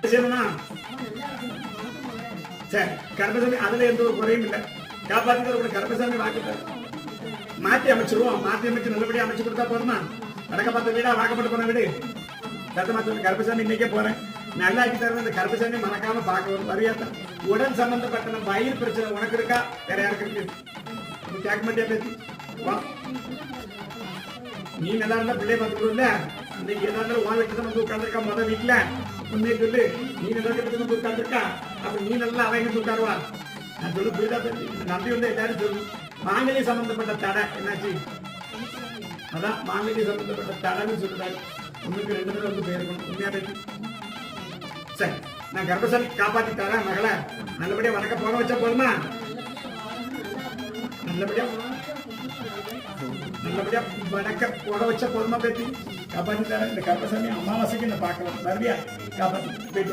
செய்யணுமா? சரி, கருப்பசாமி அதுல எந்த ஒரு குறையும் இல்லை. காப்பாத்தி கருப்பசாமி வாக்கு மாற்றி அமைச்சிருவோம். மாற்றி அமைச்சு நல்லபடியா அமைச்சு கொடுத்தா போதுமா? வடக்க பார்த்த வீடா வாக்கப்பட்டு போன வீடு சத்தமா சொல்லு. கருப்பசாமி இன்னைக்கே போறேன், நல்லாக்கி தருவேன். இந்த கருப்பசாமி மறக்காம பார்க்க ஒரு வரியாத்தான். உடன் சம்பந்தப்பட்ட வயிறு பிரச்சனை உனக்கு இருக்கா, வேற யாருக்கு இருக்கு? கேட்க மாட்டியா பேசி வா. நீ நல்லா இருந்தா பிள்ளைய பார்த்துக்கல. இன்னைக்கு எதா இருந்தாலும் உன் வீட்டுல வந்து உட்காந்துருக்கா. மொதல் வீட்டுல உண்மையை சொல்லு. நீ நல்லா வந்து உட்காந்துருக்கா, அப்ப நீ நல்லா அவங்க உட்காருவா. நான் சொல்லு புரியுதா? நம்பி வந்து எல்லாரும் சொல்லு. மாங்கல்ய சம்பந்தப்பட்ட தடை என்னாச்சு? அதான் மாங்கல்ய சம்பந்தப்பட்ட தடைன்னு சொல்றாரு. உங்களுக்கு 2 பேரும் வந்து போயிருக்கணும். உண்மையா பேசி சரி, நான் கர்ப்பசாமி காப்பாத்தி தரேன் மகளை. நல்லபடியா வணக்க போக வச்சா போதுமா? நல்லபடியா வணக்க போட வச்சா போதுமா பேத்தி? காப்பாத்தி தரேன். இந்த கர்ப்பசாமி அமாவாசைக்கு நான் பார்க்கலாம். மறுபடியா காப்பாத்தி போயிட்டு